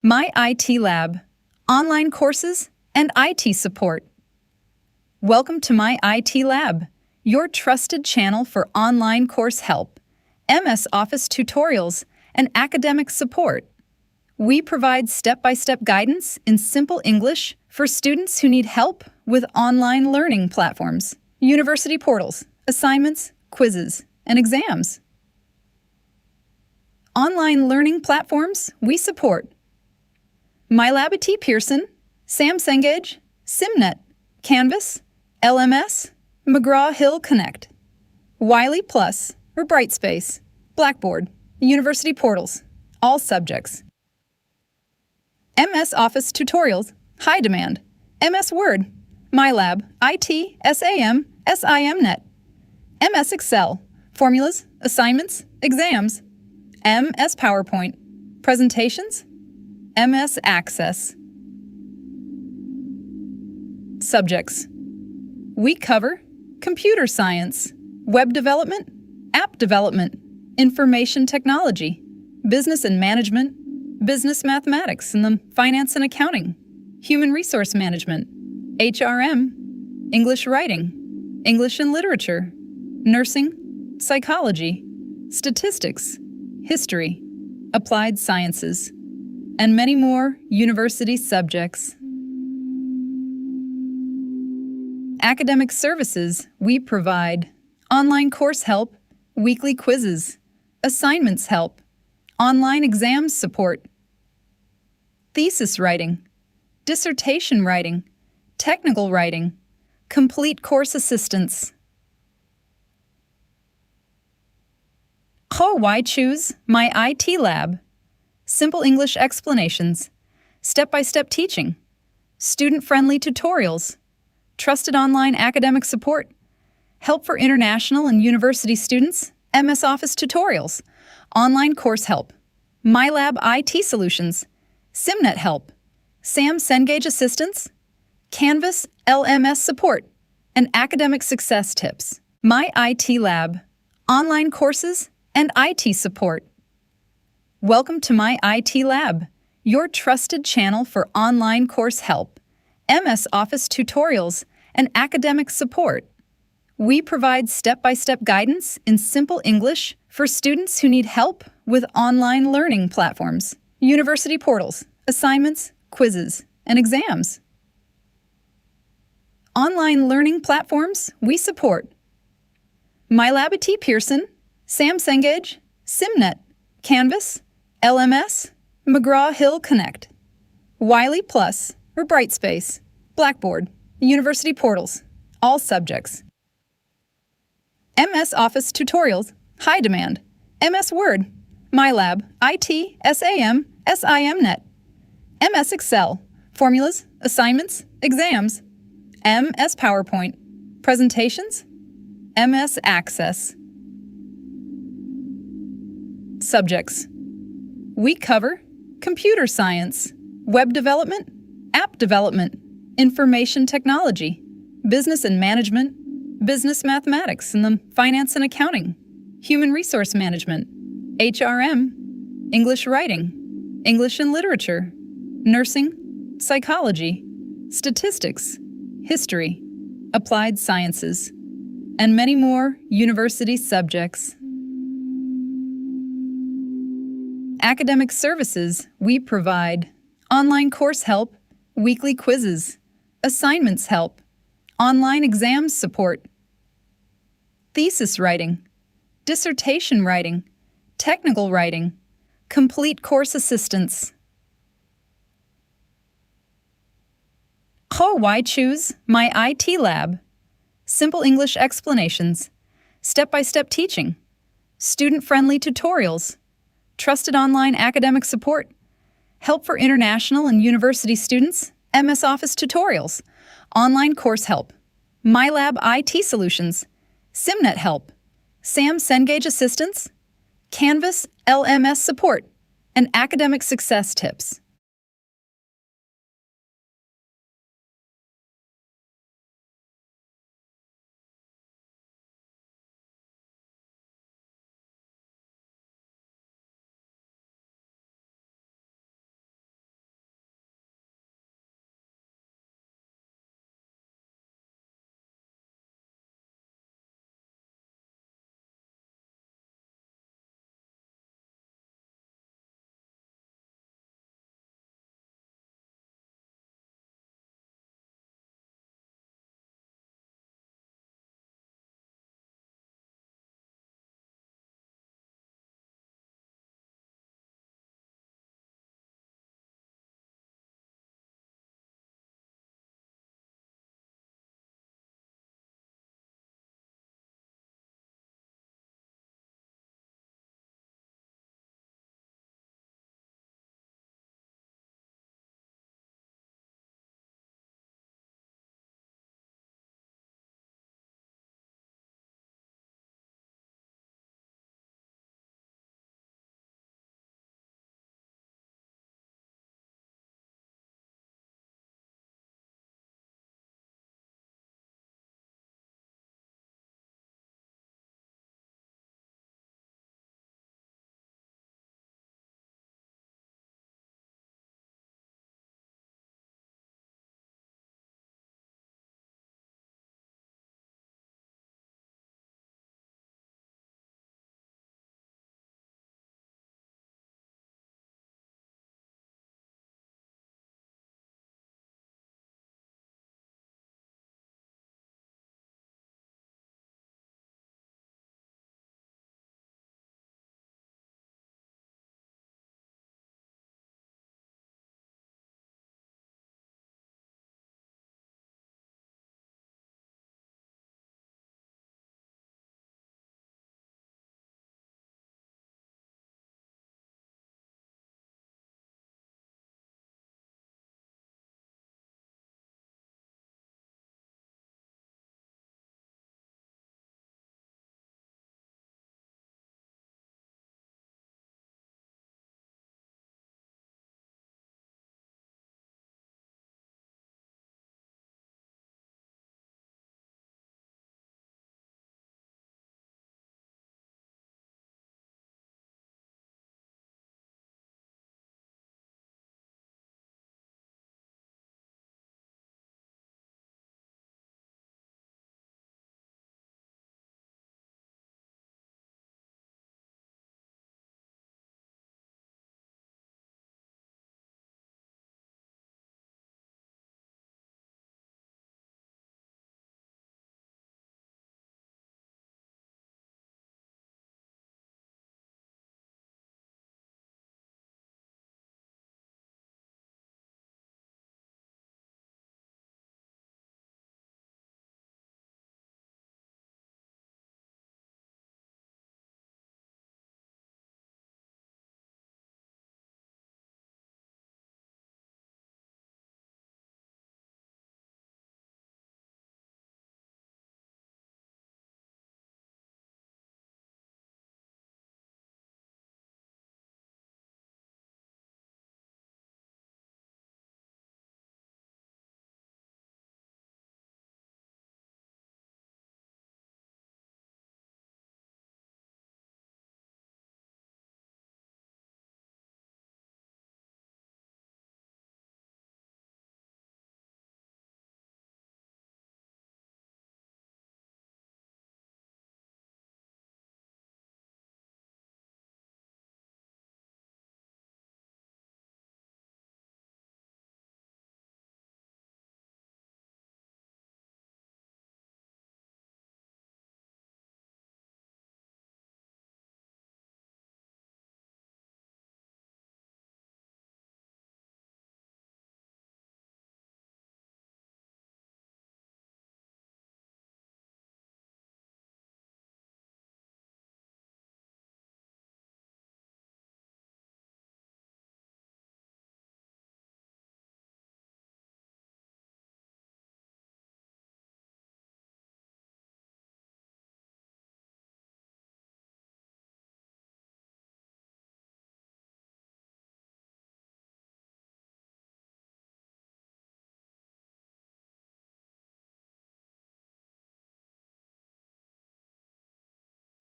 My IT Lab, online courses and IT support. Welcome to My IT Lab, your trusted channel for online course help, MS Office tutorials, and academic support. We provide step-by-step guidance in simple English for students who need help with online learning platforms, university portals, assignments, quizzes, and exams. Online learning platforms we support: MyLab at Pearson, Cengage, Simnet, Canvas, LMS, McGraw-Hill Connect, Wiley Plus or Brightspace, Blackboard, university portals, all subjects. MS Office tutorials, high demand, MS Word, MyLab, IT, SAM, SIMnet, MS Excel, formulas, assignments, exams, MS PowerPoint, presentations, MS Access. Subjects. We cover computer science, web development, app development, information technology, business and management, business mathematics and the finance and accounting, human resource management, HRM, English writing, English and literature, nursing, psychology, statistics, history, applied sciences, and many more university subjects. Academic services we provide: online course help, weekly quizzes, assignments help, online exams support, thesis writing, dissertation writing, technical writing, complete course assistance. Why choose My IT Lab? Simple English explanations, step-by-step teaching, student-friendly tutorials, trusted online academic support, help for international and university students, MS Office tutorials, online course help, MyLab IT solutions, simnet help, Cengage assistance, Canvas LMS support, and academic success tips. My IT Lab, online courses and IT support. Welcome to My IT Lab, your trusted channel for online course help, MS Office tutorials, and academic support. We provide step-by-step guidance in simple English for students who need help with online learning platforms, university portals, assignments, quizzes, and exams. Online learning platforms we support: MyLab at Pearson, Cengage, Simnet, Canvas, LMS, McGraw-Hill Connect, Wiley Plus or Brightspace, Blackboard, university portals, all subjects. MS Office tutorials, high demand, MS Word, MyLab, IT, SAM, SIMnet, MS Excel, formulas, assignments, exams, MS PowerPoint, presentations, MS Access. Subjects. We cover computer science, web development, app development, information technology, business and management, business mathematics and the finance and accounting, human resource management, HRM, English writing, English and literature, nursing, psychology, statistics, history, applied sciences, and many more university subjects. Academic services we provide: online course help, weekly quizzes, assignments help, online exams support, thesis writing, dissertation writing, technical writing, complete course assistance. Why choose My IT Lab? Simple English explanations, step-by-step teaching, student-friendly tutorials, trusted online academic support, help for international and university students, MS Office tutorials, online course help, MyLab IT solutions, simnet help, Cengage assistance, Canvas LMS support, and academic success tips.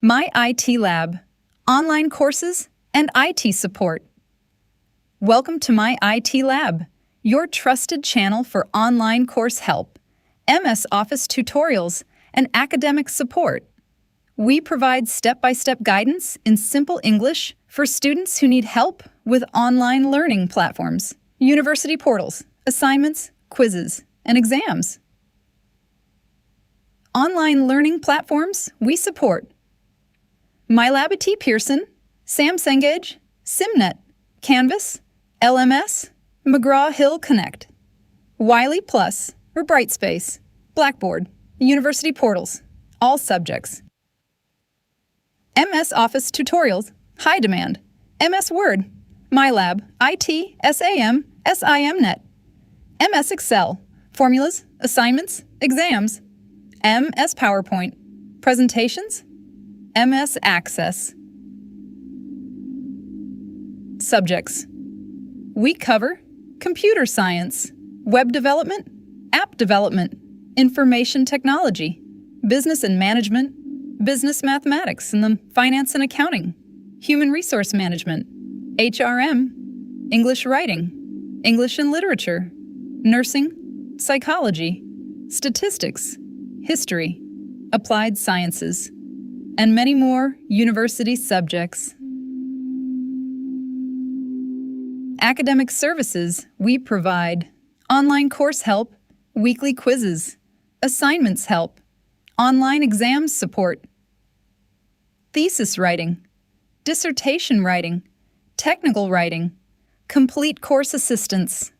My IT Lab, online courses and IT support. Welcome to My IT Lab, your trusted channel for online course help, MS Office tutorials, and academic support. We provide step-by-step guidance in simple English for students who need help with online learning platforms, university portals, assignments, quizzes, and exams. Online learning platforms we support: MyLab at T. Pearson, Sam Cengage, Simnet, Canvas, LMS, McGraw-Hill Connect, Wiley Plus or Brightspace, Blackboard, university portals, all subjects. MS Office tutorials, high demand, MS Word, MyLab, IT, SAM, SIMnet, MS Excel, formulas, assignments, exams, MS PowerPoint, presentations, MS Access. Subjects. We cover computer science, web development, app development, information technology, business and management, business mathematics and the finance and accounting, human resource management, HRM, English writing, English and literature, nursing, psychology, statistics, history, applied sciences, and many more university subjects. Academic services we provide: online course help, weekly quizzes, assignments help, online exams support, thesis writing, dissertation writing, technical writing, complete course assistance.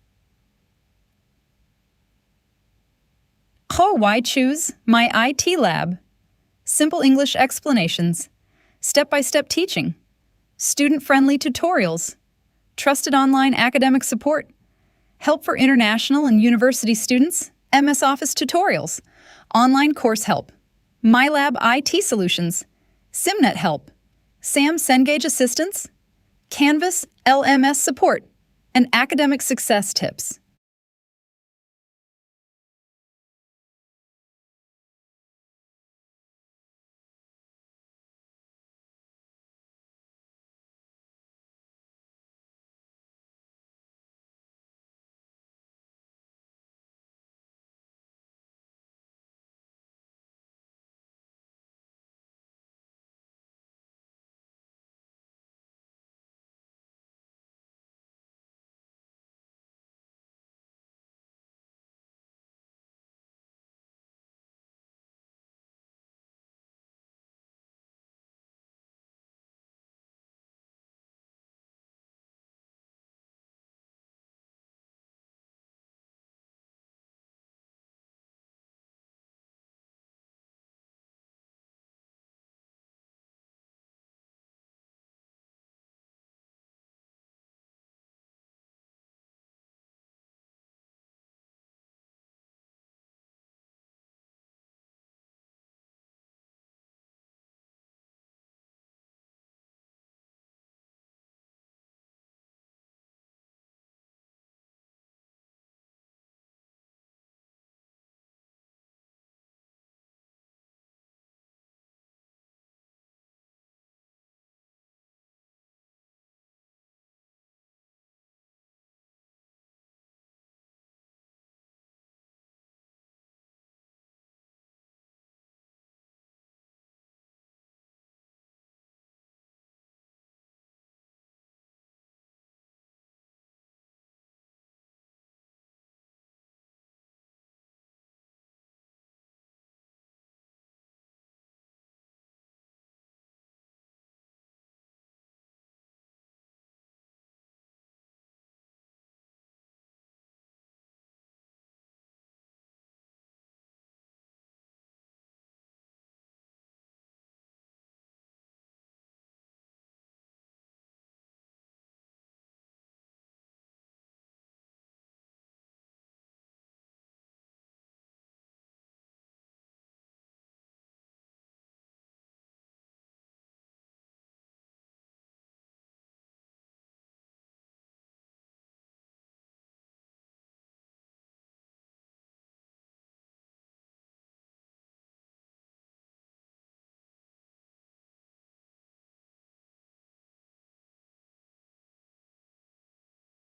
Why choose My IT Lab? Simple English explanations, step-by-step teaching, student-friendly tutorials, trusted online academic support, help for international and university students, MS Office tutorials, online course help, MyLab IT solutions, simnet help, Sam Cengage assistance, Canvas LMS support, and academic success tips.